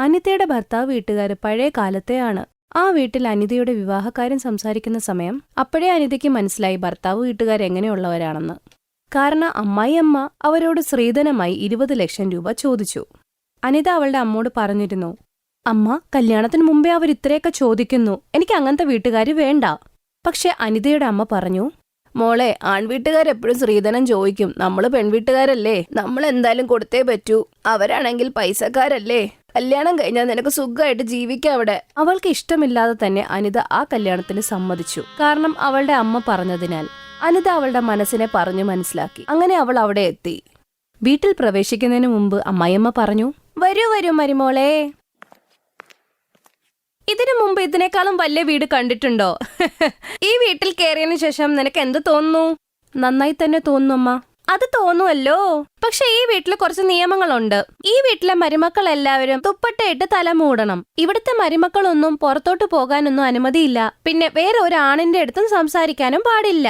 അനിതയുടെ ഭർത്താവ് വീട്ടുകാര് പഴയ കാലത്തെയാണ്. ആ വീട്ടിൽ അനിതയുടെ വിവാഹകാര്യം സംസാരിക്കുന്ന സമയം അപ്പോഴേ അനിതയ്ക്ക് മനസ്സിലായി ഭർത്താവ് വീട്ടുകാരെങ്ങനെയുള്ളവരാണെന്ന്. കാരണം അമ്മായിയമ്മ അവരോട് സ്ത്രീധനമായി 20 ലക്ഷം രൂപ ചോദിച്ചു. അനിത അവളുടെ അമ്മോട് പറഞ്ഞിരുന്നു, അമ്മ, കല്യാണത്തിന് മുമ്പേ അവർ ഇത്രയൊക്കെ ചോദിക്കുന്നു, എനിക്ക് അങ്ങനത്തെ വീട്ടുകാര് വേണ്ട. പക്ഷെ അനിതയുടെ അമ്മ പറഞ്ഞു, മോളെ, ആൺവീട്ടുകാരെപ്പോഴും സ്ത്രീധനം ചോദിക്കും, നമ്മള് പെൺവീട്ടുകാരല്ലേ, നമ്മൾ എന്തായാലും കൊടുത്തേ പറ്റൂ. അവരാണെങ്കിൽ പൈസക്കാരല്ലേ, കല്യാണം കഴിഞ്ഞാൽ നിനക്ക് സുഖമായിട്ട് ജീവിക്കാം അവിടെ. അവൾക്ക് ഇഷ്ടമില്ലാതെ തന്നെ അനിത ആ കല്യാണത്തിന് സമ്മതിച്ചു. കാരണം അവളുടെ അമ്മ പറഞ്ഞതിനാൽ. അനിത അവളുടെ മനസ്സിനെ പറഞ്ഞു മനസ്സിലാക്കി. അങ്ങനെ അവൾ അവിടെ എത്തി. വീട്ടിൽ പ്രവേശിക്കുന്നതിന് മുമ്പ് അമ്മായിയമ്മ പറഞ്ഞു, വരൂ വരൂ മരുമോളെ. ഇതിനു മുമ്പ് ഇതിനേക്കാളും വലിയ വീട് കണ്ടിട്ടുണ്ടോ? ഈ വീട്ടിൽ കയറിയതിനു ശേഷം നിനക്ക് എന്ത് തോന്നുന്നു? നന്നായി തന്നെ തോന്നുന്നു അമ്മ. അത് തോന്നുമല്ലോ, പക്ഷെ ഈ വീട്ടിൽ കുറച്ച് നിയമങ്ങളുണ്ട്. ഈ വീട്ടിലെ മരുമക്കൾ എല്ലാവരും തുപ്പട്ടയിട്ട് തല മൂടണം. ഇവിടുത്തെ മരുമക്കളൊന്നും പുറത്തോട്ട് പോകാനൊന്നും അനുമതിയില്ല. പിന്നെ വേറെ ഒരു ആണിന്റെ അടുത്തും സംസാരിക്കാനും പാടില്ല.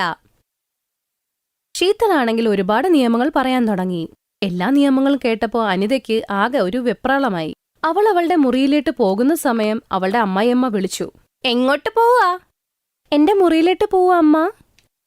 ശീതളാണെങ്കിൽ ഒരുപാട് നിയമങ്ങൾ പറയാൻ തുടങ്ങി. എല്ലാ നിയമങ്ങളും കേട്ടപ്പോ അനിതയ്ക്ക് ആകെ ഒരു വെപ്രാളമായി. അവൾ അവളുടെ മുറിയിലേക്ക് പോകുന്ന സമയം അവളുടെ അമ്മായിയമ്മ വിളിച്ചു, എങ്ങോട്ട് പോവാ? എന്റെ മുറിയിലേക്ക് പോവാ അമ്മ.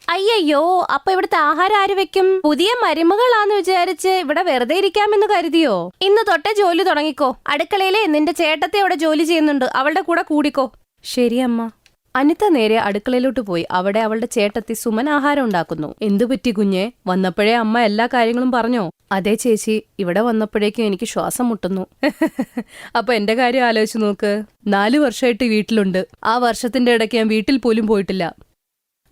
അയ്യോ, അപ്പൊ ഇവിടുത്തെ ആഹാരം ആര് വെക്കും? പുതിയ മരുമകളാന്ന് വിചാരിച്ച് ഇവിടെ വെറുതെ ഇരിക്കാമെന്ന് കരുതിയോ? ഇന്ന് തൊട്ടേ ജോലി തുടങ്ങിക്കോ. അടുക്കളയിലെ നിന്റെ ചേട്ടത്തെ അവിടെ ജോലി ചെയ്യുന്നുണ്ട്, അവളുടെ കൂടെ കൂടിക്കോ. ശരി അമ്മ. അനിത നേരെ അടുക്കളയിലോട്ട് പോയി. അവിടെ അവളുടെ ചേട്ടത്തി സുമൻ ആഹാരം ഉണ്ടാക്കുന്നു. എന്തുപറ്റി കുഞ്ഞെ? വന്നപ്പോഴേ അമ്മ എല്ലാ കാര്യങ്ങളും പറഞ്ഞോ? അതെ ചേച്ചി, ഇവിടെ വന്നപ്പോഴേക്കും എനിക്ക് ശ്വാസം മുട്ടുന്നു. അപ്പൊ എന്റെ കാര്യം ആലോചിച്ച് നോക്ക്. 4 വർഷമായിട്ട് വീട്ടിലുണ്ട്. ആ വർഷത്തിന്റെ ഇടയ്ക്ക് ഞാൻ വീട്ടിൽ പോലും പോയിട്ടില്ല.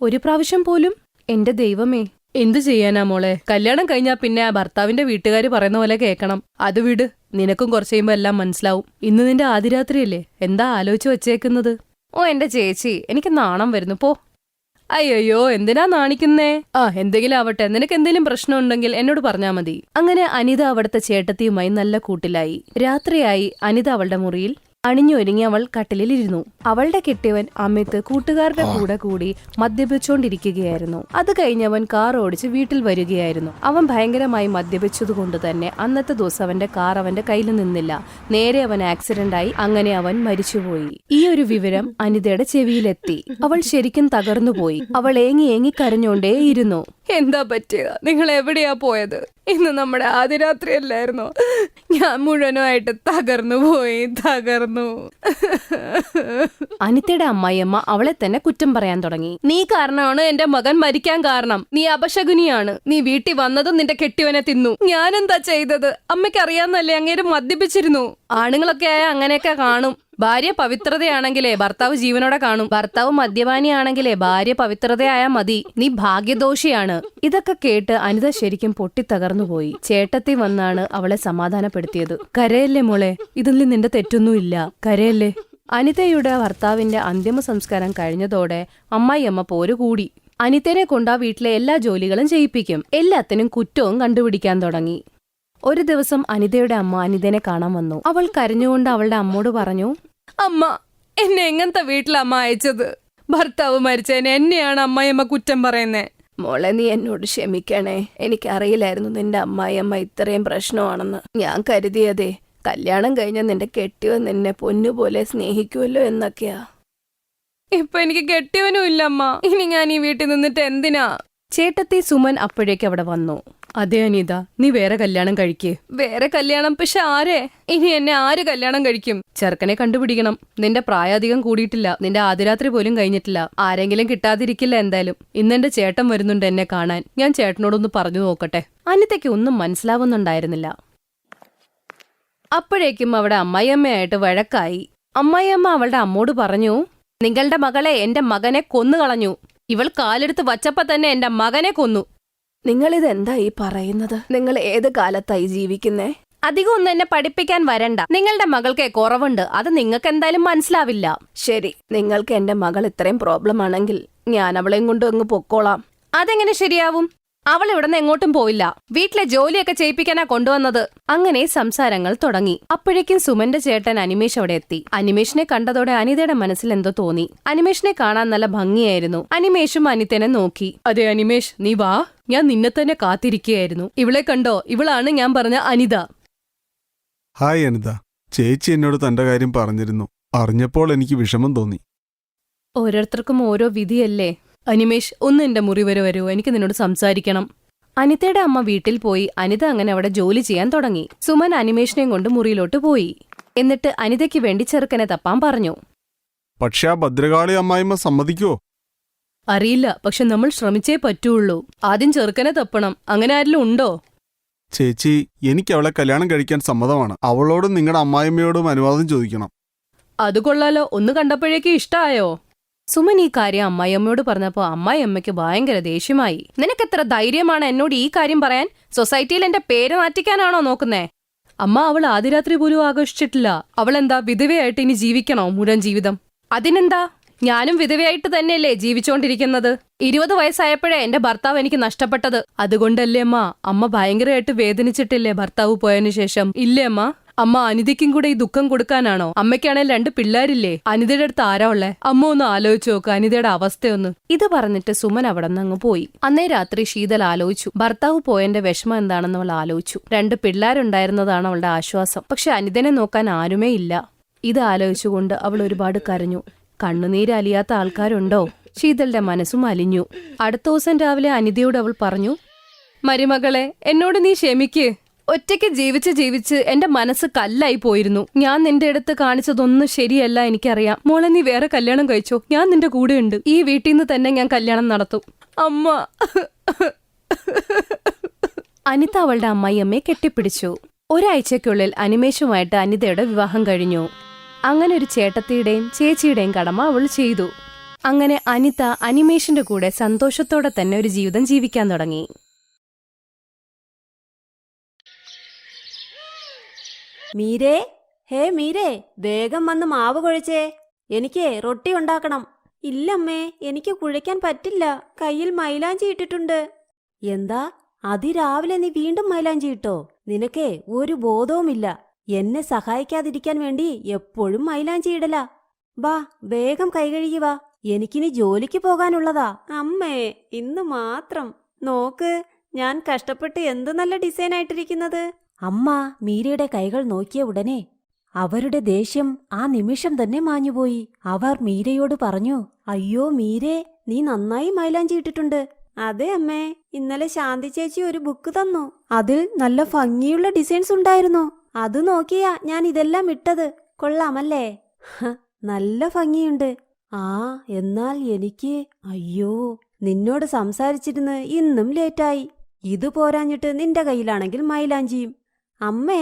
ഒരു പ്രാവശ്യം പോലും? എന്റെ ദൈവമേ, എന്തു ചെയ്യാനാ മോളെ? കല്യാണം കഴിഞ്ഞാ പിന്നെ ആ ഭർത്താവിന്റെ വീട്ടുകാര് പറയുന്ന പോലെ കേൾക്കണം. അത് വിട്, നിനക്കും കുറച്ച് കഴിയുമ്പോ എല്ലാം മനസ്സിലാവും. ഇന്ന് നിന്റെ ആദിരാത്രിയല്ലേ? എന്താ ആലോചിച്ച് വച്ചേക്കുന്നത്? ഓ എന്റെ ചേച്ചി, എനിക്ക് നാണം വരുന്നു, പോ. അയ്യോ, എന്തിനാ നാണിക്കുന്നേ? എന്തെങ്കിലും ആവട്ടെ, നിനക്ക് എന്തെങ്കിലും പ്രശ്നം ഉണ്ടെങ്കിൽ എന്നോട് പറഞ്ഞാ മതി. അങ്ങനെ അനിത അവിടുത്തെ ചേട്ടത്തിയുമായി നല്ല കൂട്ടിലായി. രാത്രിയായി. അനിത അവളുടെ മുറിയിൽ അണിഞ്ഞൊരുങ്ങി അവൾ കട്ടിലിരുന്നു. അവളുടെ കെട്ടിയവൻ അമിത് കൂട്ടുകാരുടെ കൂടെ കൂടി മദ്യപിച്ചോണ്ടിരിക്കുകയായിരുന്നു. അത് കഴിഞ്ഞവൻ കാർ ഓടിച്ച് വീട്ടിൽ വരികയായിരുന്നു. അവൻ ഭയങ്കരമായി മദ്യപിച്ചതുകൊണ്ട് തന്നെ അന്നത്തെ ദിവസം അവന്റെ കാർ അവന്റെ കയ്യിൽ നിന്നില്ല. നേരെ അവൻ ആക്സിഡന്റ് ആയി. അങ്ങനെ അവൻ മരിച്ചുപോയി. ഈ ഒരു വിവരം അനിതയുടെ ചെവിയിലെത്തി. അവൾ ശരിക്കും തകർന്നുപോയി. അവൾ ഏങ്ങി ഏങ്ങി കരഞ്ഞോണ്ടേയിരുന്നു. എന്താ പറ്റിയ? നിങ്ങൾ എവിടെയാ പോയത്? ഇന്ന് നമ്മുടെ ആദിരാത്രി അല്ലായിരുന്നോ? ഞാൻ മുഴുവനുമായിട്ട് തകർന്നു. അനിതയുടെ അമ്മായിയമ്മ അവളെ തന്നെ കുറ്റം പറയാൻ തുടങ്ങി. നീ കാരണമാണ് എന്റെ മകൻ മരിക്കാൻ കാരണം. നീ അപശകുനിയാണ്. നീ വീട്ടിൽ വന്നതും നിന്റെ കെട്ടിയവനെ തിന്നു. ഞാനെന്താ ചെയ്തത്? അമ്മയ്ക്ക് അറിയാന്നല്ലേ, അങ്ങേര് മദ്യപിച്ചിരുന്നു. ആണുങ്ങളൊക്കെ ആയ അങ്ങനെയൊക്കെ കാണും. ഭാര്യ പവിത്രതയാണെങ്കിലേ ഭർത്താവ് ജീവനോടെ കാണും. ഭർത്താവ് മദ്യപാനിയാണെങ്കിലേ ഭാര്യ പവിത്രതയായാ മതി. നീ ഭാഗ്യദോഷിയാണ്. ഇതൊക്കെ കേട്ട് അനിത ശരിക്കും പൊട്ടിത്തകർന്നുപോയി. ചേട്ടത്തി വന്നാണ് അവളെ സമാധാനപ്പെടുത്തിയത്. കരയല്ലേ മോളെ, ഇതിൽ നിന്റെ തെറ്റൊന്നുമില്ല, കരയല്ലേ. അനിതയുടെ ഭർത്താവിന്റെ അന്തിമ സംസ്കാരം കഴിഞ്ഞതോടെ അമ്മായിയമ്മ പോരു കൂടി. അനിതനെ കൊണ്ട് ആ വീട്ടിലെ എല്ലാ ജോലികളും ചെയ്യിപ്പിക്കും. എല്ലാത്തിനും കുറ്റവും കണ്ടുപിടിക്കാൻ തുടങ്ങി. ഒരു ദിവസം അനിതയുടെ അമ്മ അനിതനെ കാണാൻ വന്നു. അവൾ കരഞ്ഞുകൊണ്ട് അവളുടെ അമ്മോട് പറഞ്ഞു, അമ്മ, എന്നെ എങ്ങനത്തെ വീട്ടിലമ്മ അയച്ചത്? ഭർത്താവ് മരിച്ചതിന് എന്നെയാണ് അമ്മായിയമ്മ കുറ്റം പറയുന്നേ. മോളെ, നീ എന്നോട് ക്ഷമിക്കണേ. എനിക്കറിയില്ലായിരുന്നു നിന്റെ അമ്മായിയമ്മ ഇത്രയും പ്രശ്നമാണെന്ന്. ഞാൻ കരുതിയതേ കല്യാണം കഴിഞ്ഞ നിന്റെ കെട്ടിയവൻ നിന്നെ പൊന്നുപോലെ സ്നേഹിക്കുമല്ലോ എന്നൊക്കെയാ. ഇപ്പൊ എനിക്ക് കെട്ടിയവനും ഇല്ലമ്മ. ഇനി ഞാൻ ഈ വീട്ടിൽ നിന്നിട്ട് എന്തിനാ? ചേട്ടത്തി സുമൻ അപ്പോഴേക്ക് അവിടെ വന്നു. അതെ അനിത, നീ വേറെ കല്യാണം കഴിക്കേ. വേറെ കല്യാണം? പക്ഷെ ആരെ? ഇനി എന്നെ ആര് കല്യാണം കഴിക്കും? ചെറുക്കനെ കണ്ടുപിടിക്കണം. നിന്റെ പ്രായാധികം കൂടിയിട്ടില്ല. നിന്റെ ആദിരാത്രി പോലും കഴിഞ്ഞിട്ടില്ല. ആരെങ്കിലും കിട്ടാതിരിക്കില്ല എന്തായാലും. ഇന്നെന്റെ ചേട്ടൻ വരുന്നുണ്ട് എന്നെ കാണാൻ. ഞാൻ ചേട്ടനോടൊന്ന് പറഞ്ഞു നോക്കട്ടെ. അനിതയ്ക്ക് ഒന്നും മനസ്സിലാവുന്നുണ്ടായിരുന്നില്ല. അപ്പോഴേക്കും അവിടെ അമ്മായിയമ്മയായിട്ട് വഴക്കായി. അമ്മായിയമ്മ അവളുടെ അമ്മോട് പറഞ്ഞു, നിങ്ങളുടെ മകളെ എന്റെ മകനെ കൊന്നുകളഞ്ഞു. ഇവൾ കാലെടുത്ത് വച്ചപ്പോ തന്നെ എന്റെ മകനെ കൊന്നു. നിങ്ങളിതെന്താ ഈ പറയുന്നത്? നിങ്ങൾ ഏത് കാലത്തായി ജീവിക്കുന്നേ? അധികം ഒന്നും എന്നെ പഠിപ്പിക്കാൻ വരണ്ട. നിങ്ങളുടെ മകൾക്ക് കുറവുണ്ട്, അത് നിങ്ങൾക്ക് എന്തായാലും മനസ്സിലാവില്ല. ശരി, നിങ്ങൾക്ക് എന്റെ മകൾ ഇത്രയും പ്രോബ്ലം ആണെങ്കിൽ ഞാൻ അവളെയും കൊണ്ട് അങ്ങ് പൊക്കോളാം. അതെങ്ങനെ ശരിയാവും? അവൾ ഇവിടുന്ന് എങ്ങോട്ടും പോയില്ല. വീട്ടിലെ ജോലിയൊക്കെ ചെയ്യിപ്പിക്കാനാ കൊണ്ടുവന്നത്. അങ്ങനെ സംസാരങ്ങൾ തുടങ്ങി. അപ്പോഴേക്കും സുമന്റെ ചേട്ടൻ അനിമേഷ് അവിടെ എത്തി. അനിമേഷിനെ കണ്ടതോടെ അനിതയുടെ മനസ്സിൽ എന്തോ തോന്നി. അനിമേഷിനെ കാണാൻ നല്ല ഭംഗിയായിരുന്നു. അനിമേഷും അനിതനെ നോക്കി. അതെ അനിമേഷ്, നീ വാ. ഞാൻ നിന്നെ തന്നെ കാത്തിരിക്കുകയായിരുന്നു. ഇവളെ കണ്ടോ? ഇവളാണ് ഞാൻ പറഞ്ഞ അനിത. ഹായ് അനിത. ചേച്ചി എന്നോട് തന്റെ കാര്യം പറഞ്ഞിരുന്നു. അറിഞ്ഞപ്പോൾ എനിക്ക് വിഷമം തോന്നി. ഓരോരുത്തർക്കും ഓരോ വിധിയല്ലേ. അനിമേഷ്, ഒന്ന് എന്റെ മുറി വരെ വരൂ, എനിക്ക് നിന്നോട് സംസാരിക്കണം. അനിതയുടെ അമ്മ വീട്ടിൽ പോയി അനിത അങ്ങനെ അവിടെ ജോലി ചെയ്യാൻ തുടങ്ങി. സുമൻ അനിമേഷിനെയും കൊണ്ട് മുറിയിലോട്ട് പോയി. എന്നിട്ട് അനിതയ്ക്ക് വേണ്ടി ചെറുക്കനെ തപ്പാൻ പറഞ്ഞു. പക്ഷെ ആ ഭദ്രകാളി അമ്മായിമ്മ സമ്മതിക്കുവോ? അറിയില്ല, പക്ഷെ നമ്മൾ ശ്രമിച്ചേ പറ്റുള്ളൂ. ആദ്യം ചെറുക്കനെ തപ്പണം. അങ്ങനെ ആരെങ്കിലും ഉണ്ടോ? ചേച്ചി, എനിക്ക് അവളെ കല്യാണം കഴിക്കാൻ സമ്മതമാണ്. അവളോടും നിങ്ങളുടെ അമ്മായിമ്മയോടും അനുവാദം ചോദിക്കണം. അത് കൊള്ളാലോ, ഒന്ന് കണ്ടപ്പോഴേക്ക് ഇഷ്ടായോ? സുമൻ ഈ കാര്യം അമ്മായിയമ്മയോട് പറഞ്ഞപ്പോ അമ്മായിയമ്മയ്ക്ക് ഭയങ്കര ദേഷ്യമായി. നിനക്കെത്ര ധൈര്യമാണ് എന്നോട് ഈ കാര്യം പറയാൻ? സൊസൈറ്റിയിൽ എന്റെ പേര് മാറ്റിക്കാനാണോ നോക്കുന്നേ? അമ്മ, അവൾ ആദ്യരാത്രി പോലും ആഘോഷിച്ചിട്ടില്ല. അവളെന്താ വിധവയായിട്ട് ഇനി ജീവിക്കണോ മുഴുവൻ ജീവിതം? അതിനെന്താ, ഞാനും വിധവയായിട്ട് തന്നെയല്ലേ ജീവിച്ചോണ്ടിരിക്കുന്നത്. 20 വയസ്സായപ്പോഴേ എന്റെ ഭർത്താവ് എനിക്ക് നഷ്ടപ്പെട്ടത്. അതുകൊണ്ടല്ലേ അമ്മ ഭയങ്കരമായിട്ട് വേദനിച്ചിട്ടില്ലേ ഭർത്താവ് പോയതിനു ശേഷം? ഇല്ലേ അമ്മ? അമ്മ അനിതയ്ക്കും കൂടെ ഈ ദുഃഖം കൊടുക്കാനാണോ? അമ്മയ്ക്കാണെങ്കിൽ 2 പിള്ളേരില്ലേ? അനിതയുടെ അടുത്ത് ആരാ ഉള്ളേ? അമ്മ ഒന്ന് ആലോചിച്ചു നോക്ക് അനിതയുടെ അവസ്ഥയൊന്ന്. ഇത് പറഞ്ഞിട്ട് സുമൻ അവിടെ നിന്ന് അങ്ങ് പോയി. അന്നേ രാത്രി ശീതൽ ആലോചിച്ചു. ഭർത്താവ് പോയതിന്റെ വിഷമം എന്താണെന്ന് അവൾ ആലോചിച്ചു. 2 പിള്ളേരുണ്ടായിരുന്നതാണ് അവളുടെ ആശ്വാസം. പക്ഷെ അനിതനെ നോക്കാൻ ആരുമേ ഇല്ല. ഇത് ആലോചിച്ചുകൊണ്ട് അവൾ ഒരുപാട് കരഞ്ഞു. കണ്ണുനീര് അലിയാത്ത ആൾക്കാരുണ്ടോ? ശീതളുടെ മനസ്സും അലിഞ്ഞു. അടുത്ത ദിവസം രാവിലെ അനിതയോട് അവൾ പറഞ്ഞു, മരുമകളെ, എന്നോട് നീ ക്ഷമിക്ക്. ഒറ്റയ്ക്ക് ജീവിച്ച് എന്റെ മനസ്സ് കല്ലായി പോയിരുന്നു. ഞാൻ നിന്റെ അടുത്ത് കാണിച്ചതൊന്നും ശരിയല്ല, എനിക്കറിയാം. മോളെ, നീ വേറെ കല്യാണം കഴിച്ചോ, ഞാൻ നിന്റെ കൂടെയുണ്ട്. ഈ വീട്ടിൽ നിന്ന് തന്നെ ഞാൻ കല്യാണം നടത്തും. അമ്മ. അനിത അവളുടെ അമ്മായിയമ്മയെ കെട്ടിപ്പിടിച്ചു. ഒരാഴ്ചയ്ക്കുള്ളിൽ അനിമേഷുമായിട്ട് അനിതയുടെ വിവാഹം കഴിഞ്ഞു. അങ്ങനെ ഒരു ചേട്ടത്തിയുടെയും ചേച്ചിയുടെയും കടമ അവൾ ചെയ്തു. അങ്ങനെ അനിത അനിമേഷിന്റെ കൂടെ സന്തോഷത്തോടെ തന്നെ ഒരു ജീവിതം ജീവിക്കാൻ തുടങ്ങി. മീരേ, ഹേ മീരേ, വേഗം വന്ന് മാവ് കുഴച്ചേ. എനിക്ക് റൊട്ടി ഉണ്ടാക്കണം. ഇല്ലമ്മേ, എനിക്ക് കുഴയ്ക്കാൻ പറ്റില്ല. കയ്യിൽ മൈലാഞ്ചി ഇട്ടിട്ടുണ്ട്. എന്താ, അതിരാവിലെ നീ വീണ്ടും മൈലാഞ്ചി ഇട്ടോ? നിനക്കേ ഒരു ബോധവുമില്ല. എന്നെ സഹായിക്കാതിരിക്കാൻ വേണ്ടി എപ്പോഴും മൈലാഞ്ചി ഇടല. വാ, വേഗം കൈകഴുകി വാ. എനിക്കിനി ജോലിക്ക് പോകാനുള്ളതാ. അമ്മേ, ഇന്ന് മാത്രം. നോക്ക്, ഞാൻ കഷ്ടപ്പെട്ട് എന്ത് നല്ല ഡിസൈൻ ആയിട്ടിരിക്കുന്നത്. അമ്മ മീരയുടെ കൈകൾ നോക്കിയ ഉടനെ അവരുടെ ദേഷ്യം ആ നിമിഷം തന്നെ മാഞ്ഞുപോയി. അവർ മീരയോട് പറഞ്ഞു, അയ്യോ മീരേ, നീ നന്നായി മൈലാഞ്ചി ഇട്ടിട്ടുണ്ട്. അതെ അമ്മേ, ഇന്നലെ ശാന്തി ചേച്ചി ഒരു ബുക്ക് തന്നു. അതിൽ നല്ല ഭംഗിയുള്ള ഡിസൈൻസ് ഉണ്ടായിരുന്നു. അത് നോക്കിയാ ഞാൻ ഇതെല്ലാം ഇട്ടത്. കൊള്ളാമല്ലേ? നല്ല ഭംഗിയുണ്ട്. ആ, എന്നാൽ എനിക്ക് അയ്യോ, നിന്നോട് സംസാരിച്ചിരുന്ന് ഇന്നും ലേറ്റായി. ഇത് പോരാഞ്ഞിട്ട് നിന്റെ കയ്യിലാണെങ്കിൽ മൈലാഞ്ചിയും. അമ്മേ,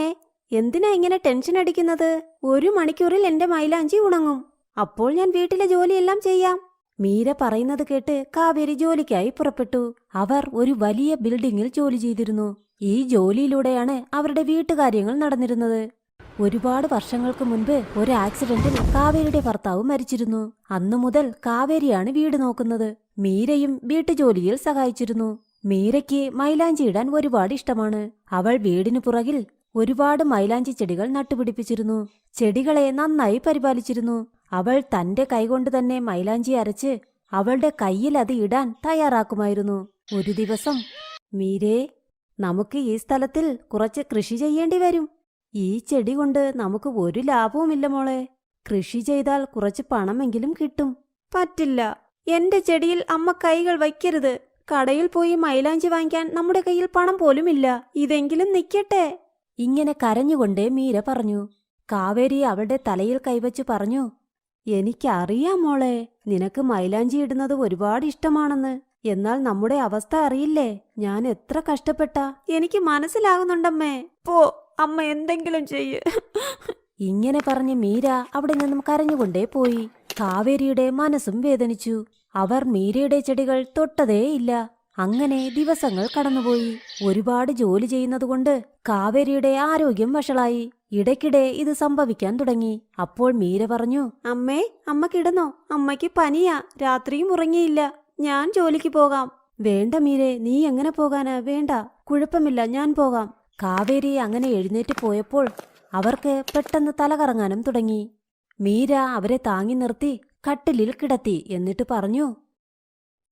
എന്തിനാ ഇങ്ങനെ ടെൻഷൻ അടിക്കുന്നത്? 1 മണിക്കൂറിൽ എന്റെ മൈലാഞ്ചി ഉണങ്ങും. അപ്പോൾ ഞാൻ വീട്ടിലെ ജോലിയെല്ലാം ചെയ്യാം. മീര പറയുന്നത് കേട്ട് കാവേരി ജോലിക്കായി പുറപ്പെട്ടു. അവർ ഒരു വലിയ ബിൽഡിങ്ങിൽ ജോലി ചെയ്തിരുന്നു. ഈ ജോലിയിലൂടെയാണ് അവരുടെ വീട്ടുകാര്യങ്ങൾ നടന്നിരുന്നത്. ഒരുപാട് വർഷങ്ങൾക്ക് മുൻപ് ഒരു ആക്സിഡന്റിൽ കാവേരിയുടെ ഭർത്താവ് മരിച്ചിരുന്നു. അന്നു മുതൽ കാവേരിയാണ് വീട് നോക്കുന്നത്. മീരയും വീട്ടുജോലിയിൽ സഹായിച്ചിരുന്നു. മീരയ്ക്ക് മൈലാഞ്ചി ഇടാൻ ഒരുപാട് ഇഷ്ടമാണ്. അവൾ വീടിനു പുറകിൽ ഒരുപാട് മൈലാഞ്ചി ചെടികൾ നട്ടുപിടിപ്പിച്ചിരുന്നു. ചെടികളെ നന്നായി പരിപാലിച്ചിരുന്നു. അവൾ തന്റെ കൈകൊണ്ട് തന്നെ മൈലാഞ്ചി അരച്ച് അവളുടെ കയ്യിൽ അത് ഇടാൻ തയ്യാറാക്കുമായിരുന്നു. ഒരു ദിവസം, മീരേ, നമുക്ക് ഈ സ്ഥലത്തിൽ കുറച്ച് കൃഷി ചെയ്യേണ്ടി വരും. ഈ ചെടി കൊണ്ട് നമുക്ക് ഒരു ലാഭവുമില്ല മോളെ. കൃഷി ചെയ്താൽ കുറച്ച് പണമെങ്കിലും കിട്ടും. പറ്റില്ല, എന്റെ ചെടിയിൽ അമ്മ കൈകൾ വയ്ക്കരുത്. കടയിൽ പോയി മൈലാഞ്ചി വാങ്ങിക്കാൻ നമ്മുടെ കയ്യിൽ പണം പോലുമില്ല. ഇതെങ്കിലും നിൽക്കട്ടെ. ഇങ്ങനെ കരഞ്ഞുകൊണ്ടേ മീര പറഞ്ഞു. കാവേരി അവളുടെ തലയിൽ കൈവച്ചു പറഞ്ഞു, എനിക്കറിയാം മോളെ, നിനക്ക് മൈലാഞ്ചി ഇടുന്നത് ഒരുപാട് ഇഷ്ടമാണെന്ന്. എന്നാൽ നമ്മുടെ അവസ്ഥ അറിയില്ലേ? ഞാൻ എത്ര കഷ്ടപ്പെട്ടാ. എനിക്ക് മനസ്സിലാകുന്നുണ്ടമ്മേ. പോ, അമ്മ എന്തെങ്കിലും ചെയ്യ്. ഇങ്ങനെ പറഞ്ഞ് മീര അവിടെ നിന്നും കരഞ്ഞുകൊണ്ടേ പോയി. കാവേരിയുടെ മനസ്സും വേദനിച്ചു. അവർ മീരയുടെ ചെടികൾ തൊട്ടതേയില്ല. അങ്ങനെ ദിവസങ്ങൾ കടന്നുപോയി. ഒരുപാട് ജോലി ചെയ്യുന്നതുകൊണ്ട് കാവേരിയുടെ ആരോഗ്യം വഷളായി. ഇടയ്ക്കിടെ ഇത് സംഭവിക്കാൻ തുടങ്ങി. അപ്പോൾ മീര പറഞ്ഞു, അമ്മേ, അമ്മ കിടന്നോ? അമ്മയ്ക്ക് പനിയാ. രാത്രിയും ഉറങ്ങിയില്ല. ഞാൻ ജോലിക്ക് പോകാം. വേണ്ട മീരെ, നീ എങ്ങനെ പോകാനാ? വേണ്ട, കുഴപ്പമില്ല, ഞാൻ പോകാം. കാവേരി അങ്ങനെ എഴുന്നേറ്റ് പോയപ്പോൾ അവർക്ക് പെട്ടെന്ന് തലകറങ്ങാനും തുടങ്ങി. മീര അവരെ താങ്ങി നിർത്തി കട്ടിലിൽ കിടത്തി. എന്നിട്ട് പറഞ്ഞു,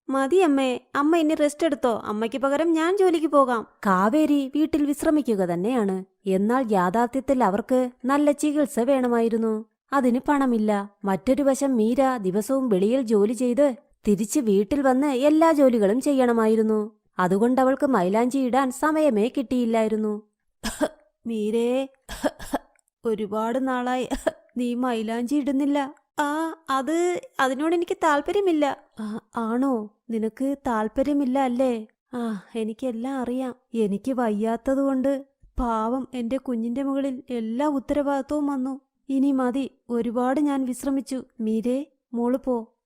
മതി അമ്മേ, അമ്മ ഇനി റെസ്റ്റ് എടുത്തോ. അമ്മയ്ക്ക് പകരം ഞാൻ ജോലിക്ക് പോകാം. കാവേരി വീട്ടിൽ വിശ്രമിക്കുക തന്നെയാണ്. എന്നാൽ യാഥാർത്ഥ്യത്തിൽ അവർക്ക് നല്ല ചികിത്സ വേണമായിരുന്നു. അതിന് പണമില്ല. മറ്റൊരു വശം മീര ദിവസവും വെളിയിൽ ജോലി ചെയ്ത് തിരിച്ച് വീട്ടിൽ വന്ന് എല്ലാ ജോലികളും ചെയ്യണമായിരുന്നു. അതുകൊണ്ട് അവൾക്ക് മൈലാഞ്ചി ഇടാൻ സമയമേ കിട്ടിയില്ലായിരുന്നു. മീരേ, ഒരുപാട് നാളായി നീ മൈലാഞ്ചി ഇടുന്നില്ല. അതിനോട് എനിക്ക് താല്പര്യമില്ല. ആണോ? നിനക്ക് താല്പര്യമില്ല അല്ലേ? എനിക്കെല്ലാം അറിയാം. എനിക്ക് വയ്യാത്തതുകൊണ്ട് പാവം എന്റെ കുഞ്ഞിന്റെ മുകളിൽ എല്ലാ ഉത്തരവാദിത്വവും വന്നു. ഇനി മതി, ഒരുപാട് ഞാൻ വിശ്രമിച്ചു. മീരേ, മോള്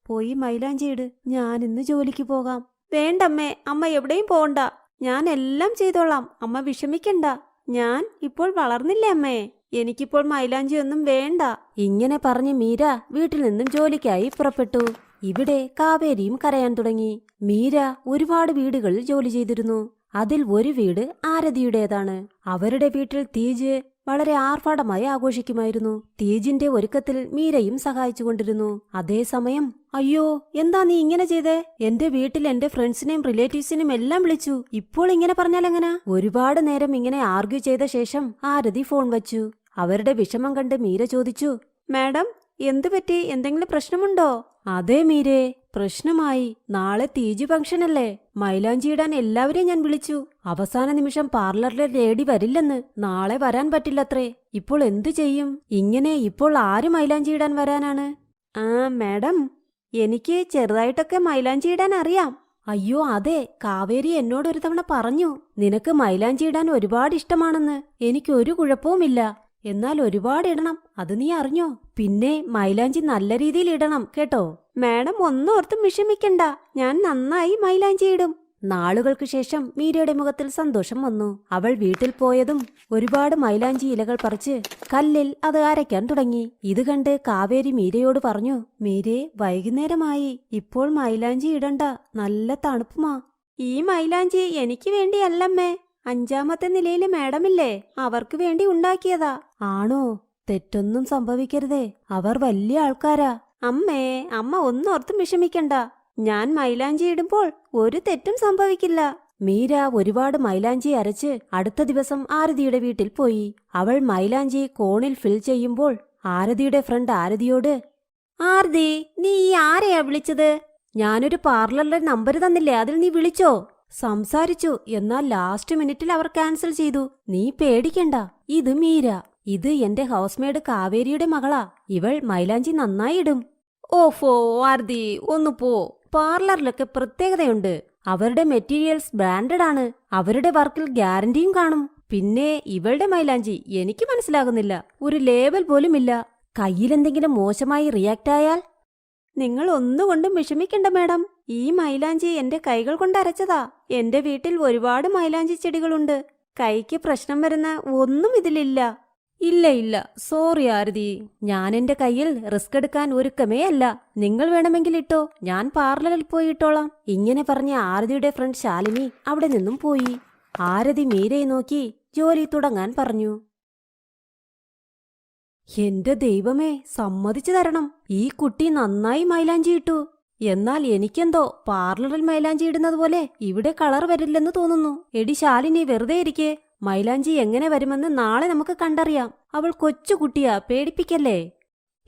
പോയി മൈലാഞ്ചി ഇട്. ഞാനിന്ന് ജോലിക്ക് പോകാം. വേണ്ടമ്മേ, അമ്മ എവിടെയും പോകണ്ട. ഞാൻ എല്ലാം ചെയ്തോളാം. അമ്മ വിഷമിക്കണ്ട. ഞാൻ ഇപ്പോൾ വളർന്നില്ലേ അമ്മേ, എനിക്കിപ്പോൾ മൈലാഞ്ചി ഒന്നും വേണ്ട. ഇങ്ങനെ പറഞ്ഞ് മീര വീട്ടിൽ നിന്നും ജോലിക്കായി പുറപ്പെട്ടു. ഇവിടെ കാവേരിയും കരയാൻ തുടങ്ങി. മീര ഒരുപാട് വീടുകളിൽ ജോലി ചെയ്തിരുന്നു. അതിൽ ഒരു വീട് ആരതിയുടേതാണ്. അവരുടെ വീട്ടിൽ തീജ് വളരെ ആർഭാടമായി ആഘോഷിക്കുമായിരുന്നു. തീജിന്റെ ഒരുക്കത്തിൽ മീരയും സഹായിച്ചുകൊണ്ടിരുന്നു. അതേസമയം, അയ്യോ, എന്താ നീ ഇങ്ങനെ ചെയ്തേ? എന്റെ വീട്ടിൽ എന്റെ ഫ്രണ്ട്സിനെയും റിലേറ്റീവ്സിനെയും എല്ലാം വിളിച്ചു. ഇപ്പോൾ ഇങ്ങനെ പറഞ്ഞാലെങ്ങനാ? ഒരുപാട് നേരം ഇങ്ങനെ ആർഗ്യൂ ചെയ്ത ശേഷം ആരതി ഫോൺ വച്ചു. അവരുടെ വിഷമം കണ്ട് മീര ചോദിച്ചു, മാഡം, എന്തു പറ്റി? എന്തെങ്കിലും പ്രശ്നമുണ്ടോ? അതെ മീരേ, പ്രശ്നമായി. നാളെ തീജ് ഫംഗ്ഷനല്ലേ? മൈലാഞ്ചി ഇടാൻ എല്ലാവരെയും ഞാൻ വിളിച്ചു. അവസാന നിമിഷം പാർലറിലെ ലേഡി വരില്ലെന്ന്. നാളെ വരാൻ പറ്റില്ലത്രേ. ഇപ്പോൾ എന്തു ചെയ്യും? ഇപ്പോൾ ആര് മൈലാഞ്ചി ഇടാൻ വരാനാണ്? മാഡം, എനിക്ക് ചെറുതായിട്ടൊക്കെ മൈലാഞ്ചി ഇടാൻ അറിയാം. അയ്യോ അതെ, കാവേരി എന്നോടൊരു തവണ പറഞ്ഞു നിനക്ക് മൈലാഞ്ചി ഇടാൻ ഒരുപാട് ഇഷ്ടമാണെന്ന്. എനിക്കൊരു കുഴപ്പവുമില്ല. എന്നാൽ ഒരുപാട് ഇടണം, അത് നീ അറിഞ്ഞോ? പിന്നെ മൈലാഞ്ചി നല്ല രീതിയിൽ ഇടണം കേട്ടോ. മാഡം ഒന്നോർത്തും വിഷമിക്കണ്ട, ഞാൻ നന്നായി മൈലാഞ്ചി ഇടും. നാളുകൾക്ക് ശേഷം മീരയുടെ മുഖത്തിൽ സന്തോഷം വന്നു. അവൾ വീട്ടിൽ പോയതും ഒരുപാട് മൈലാഞ്ചി ഇലകൾ പറിച്ച് കല്ലിൽ അത് അരയ്ക്കാൻ തുടങ്ങി. ഇത് കണ്ട് കാവേരി മീരയോട് പറഞ്ഞു, മീരേ, വൈകുന്നേരമായി. ഇപ്പോൾ മൈലാഞ്ചി ഇടണ്ട, നല്ല തണുപ്പുമാ. ഈ മൈലാഞ്ചി എനിക്ക് വേണ്ടിയല്ലമ്മേ, 5ാമത്തെ നിലയിലെ മാഡമില്ലേ, അവർക്ക് വേണ്ടി ഉണ്ടാക്കിയതാ. ആണോ? തെറ്റൊന്നും സംഭവിക്കരുതേ, അവർ വലിയ ആൾക്കാരാ. അമ്മേ, അമ്മ ഒന്നോർത്തും വിഷമിക്കണ്ട. ഞാൻ മൈലാഞ്ചി ഇടുമ്പോൾ ഒരു തെറ്റും സംഭവിക്കില്ല. മീര ഒരുപാട് മൈലാഞ്ചി അരച്ച് അടുത്ത ദിവസം ആരതിയുടെ വീട്ടിൽ പോയി. അവൾ മൈലാഞ്ചി കോണിൽ ഫിൽ ചെയ്യുമ്പോൾ ആരതിയുടെ ഫ്രണ്ട് ആരതിയോട്, ആരതി, നീ ഈ ആരെയാ വിളിച്ചത്? ഞാനൊരു പാർലറിലെ നമ്പർ തന്നില്ലേ, അതിൽ നീ വിളിച്ചോ? സംസാരിച്ചു, എന്നാൽ ലാസ്റ്റ് മിനിറ്റിൽ അവർ ക്യാൻസൽ ചെയ്തു. നീ പേടിക്കണ്ട, ഇത് മീര. ഇത് എന്റെ ഹൗസ്മേഡ് കാവേരിയുടെ മകളാ. ഇവൾ മൈലാഞ്ചി നന്നായി ഇടും. ഓഫോ ആരതി, ഒന്ന് പോ. പാർലറിലൊക്കെ പ്രത്യേകതയുണ്ട്. അവരുടെ മെറ്റീരിയൽസ് ബ്രാൻഡഡ് ആണ്. അവരുടെ വർക്കിൽ ഗ്യാരണ്ടിയും കാണും. പിന്നെ ഇവളുടെ മൈലാഞ്ചി എനിക്ക് മനസ്സിലാകുന്നില്ല. ഒരു ലേബൽ പോലുമില്ല. കയ്യിലെന്തെങ്കിലും മോശമായി റിയാക്ട് ആയാൽ? നിങ്ങൾ ഒന്നുകൊണ്ടും വിഷമിക്കണ്ട മാഡം. ഈ മൈലാഞ്ചി എന്റെ കൈകൾ കൊണ്ട് അരച്ചതാ. എന്റെ വീട്ടിൽ ഒരുപാട് മൈലാഞ്ചി ചെടികളുണ്ട്. കൈക്ക് പ്രശ്നം വരുന്ന ഒന്നും ഇതിലില്ല. ഇല്ല, സോറി ആരതി. ഞാൻ എന്റെ കയ്യിൽ റിസ്ക് എടുക്കാൻ ഒരുക്കമേ അല്ല. നിങ്ങൾ വേണമെങ്കിൽ ഇട്ടോ, ഞാൻ പാർലറിൽ പോയി ഇട്ടോളാം. ഇങ്ങനെ പറഞ്ഞ ആരതിയുടെ ഫ്രണ്ട് ശാലിനി അവിടെ നിന്നും പോയി. ആരതി മീരയെ നോക്കി ജോലി തുടങ്ങാൻ പറഞ്ഞു. എന്റെ ദൈവമേ, സമ്മതിച്ചു തരണം, ഈ കുട്ടി നന്നായി മൈലാഞ്ചി ഇട്ടു. എന്നാൽ എനിക്കെന്തോ പാർലറിൽ മൈലാഞ്ചി ഇടുന്നത് പോലെ ഇവിടെ കളർ വരില്ലെന്ന് തോന്നുന്നു. എടി ശാലിനി, വെറുതെ ഇരിക്കേ. മൈലാഞ്ചി എങ്ങനെ വരുമെന്ന് നാളെ നമുക്ക് കണ്ടറിയാം. അവൾ കൊച്ചുകുട്ടിയാ, പേടിപ്പിക്കല്ലേ.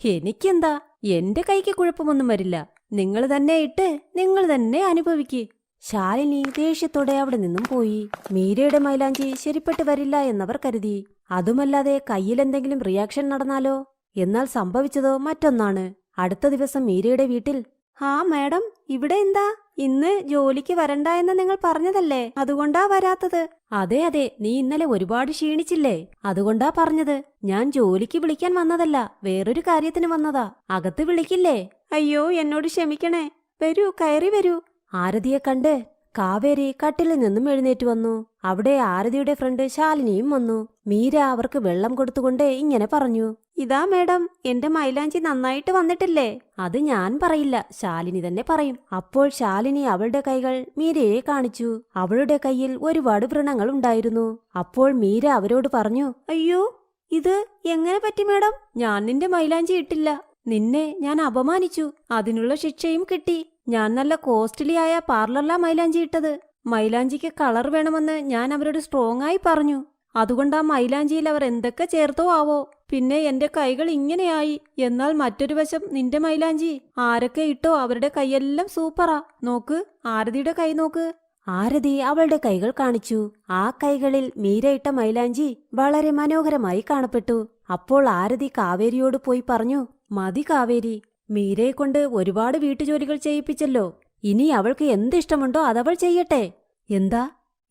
എനിക്കെന്താ, എന്റെ കൈക്ക് കുഴപ്പമൊന്നും വരില്ല. നിങ്ങൾ തന്നെ ഇട്ട് നിങ്ങൾ തന്നെ അനുഭവിക്ക്. ശാലിനി ദേഷ്യത്തോടെ അവിടെ നിന്നും പോയി. മീരയുടെ മൈലാഞ്ചി ശരിപ്പെട്ട് വരില്ല എന്നവർ കരുതി. അതുമല്ലാതെ കയ്യിലെന്തെങ്കിലും റിയാക്ഷൻ നടന്നാലോ? എന്നാൽ സംഭവിച്ചതോ മറ്റൊന്നാണ്. അടുത്ത ദിവസം മീരയുടെ വീട്ടിൽ, മാഡം, ഇവിടെ എന്താ? ഇന്ന് ജോലിക്ക് വരണ്ട എന്ന് നിങ്ങൾ പറഞ്ഞതല്ലേ, അതുകൊണ്ടാ വരാത്തത്. അതെ, നീ ഇന്നലെ ഒരുപാട് ക്ഷീണിച്ചില്ലേ, അതുകൊണ്ടാ പറഞ്ഞത്. ഞാൻ ജോലിക്ക് വിളിക്കാൻ വന്നതല്ല, വേറൊരു കാര്യത്തിന് വന്നതാ. അകത്ത് വിളിക്കില്ലേ? അയ്യോ, എന്നോട് ക്ഷമിക്കണേ. വരൂ, കയറി വരൂ. ആരതിയെ കണ്ട് കാവേരി കട്ടിലിൽ നിന്നും എഴുന്നേറ്റ് വന്നു. അവിടെ ആരതിയുടെ ഫ്രണ്ട് ശാലിനിയും വന്നു. മീര അവർക്ക് വെള്ളം കൊടുത്തുകൊണ്ട് ഇങ്ങനെ പറഞ്ഞു, ഇതാ മേഡം, എന്റെ മൈലാഞ്ചി നന്നായിട്ട് വന്നിട്ടില്ലേ? അത് ഞാൻ പറയില്ല, ശാലിനി തന്നെ പറയും. അപ്പോൾ ശാലിനി അവളുടെ കൈകൾ മീരയെ കാണിച്ചു. അവളുടെ കയ്യിൽ ഒരുപാട് വ്രണങ്ങൾ ഉണ്ടായിരുന്നു. അപ്പോൾ മീര അവരോട് പറഞ്ഞു, അയ്യോ, ഇത് എങ്ങനെ പറ്റി മേഡം? ഞാൻ നിന്റെ മൈലാഞ്ചി ഇട്ടില്ല. നിന്നെ ഞാൻ അപമാനിച്ചു. അതിനുള്ള ശിക്ഷയും കിട്ടി. ഞാൻ നല്ല കോസ്റ്റ്ലി ആയ പാർലറിലാ മൈലാഞ്ചി ഇട്ടത്. മൈലാഞ്ചിക്ക് കളർ വേണമെന്ന് ഞാൻ അവരോട് സ്ട്രോങ് ആയി പറഞ്ഞു. അതുകൊണ്ടാ മൈലാഞ്ചിയിൽ അവർ എന്തൊക്കെ ചേർത്തോ ആവോ. പിന്നെ എന്റെ കൈകൾ ഇങ്ങനെയായി. എന്നാൽ മറ്റൊരു വശം നിന്റെ മൈലാഞ്ചി ആരൊക്കെ ഇട്ടോ അവരുടെ കൈയെല്ലാം സൂപ്പറാ. നോക്ക്, ആരതിയുടെ കൈ നോക്ക്. ആരതി അവളുടെ കൈകൾ കാണിച്ചു. ആ കൈകളിൽ മീര ഇട്ട മൈലാഞ്ചി വളരെ മനോഹരമായി കാണപ്പെട്ടു. അപ്പോൾ ആരതി കാവേരിയോട് പോയി പറഞ്ഞു, മതി കാവേരി, മീരയെ കൊണ്ട് ഒരുപാട് വീട്ടുജോലികൾ ചെയ്യിപ്പിച്ചല്ലോ. ഇനി അവൾക്ക് എന്തിഷ്ടമുണ്ടോ അതവൾ ചെയ്യട്ടെ.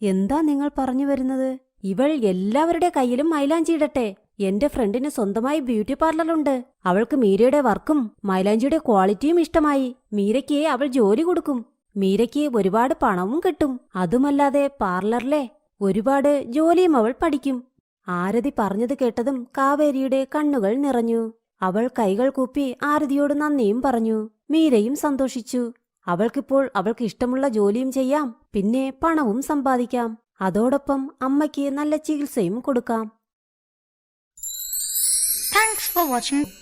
എന്താ നിങ്ങൾ പറഞ്ഞു വരുന്നത്? ഇവൾ എല്ലാവരുടെ കയ്യിലും മൈലാഞ്ചി ഇടട്ടെ. എന്റെ ഫ്രണ്ടിന് സ്വന്തമായി ബ്യൂട്ടി പാർലറുണ്ട്. അവൾക്ക് മീരയുടെ വർക്കും മൈലാഞ്ചിയുടെ ക്വാളിറ്റിയും ഇഷ്ടമായി. മീരയ്ക്ക് അവൾ ജോലി കൊടുക്കും. മീരയ്ക്ക് ഒരുപാട് പണവും കിട്ടും. അതുമല്ലാതെ പാർലറിലെ ഒരുപാട് ജോലിയും അവൾ പഠിക്കും. ആരതി പറഞ്ഞത് കേട്ടതും കാവേരിയുടെ കണ്ണുകൾ നിറഞ്ഞു. അവൾ കൈകൾ കൂപ്പി ആരതിയോട് നന്ദിയും പറഞ്ഞു. മീരയും സന്തോഷിച്ചു. അവൾക്കിപ്പോൾ അവൾക്ക് ഇഷ്ടമുള്ള ജോലിയും ചെയ്യാം, പിന്നെ പണവും സമ്പാദിക്കാം. അതോടൊപ്പം അമ്മയ്ക്ക് നല്ല ചികിത്സയും കൊടുക്കാം. Thanks for watching.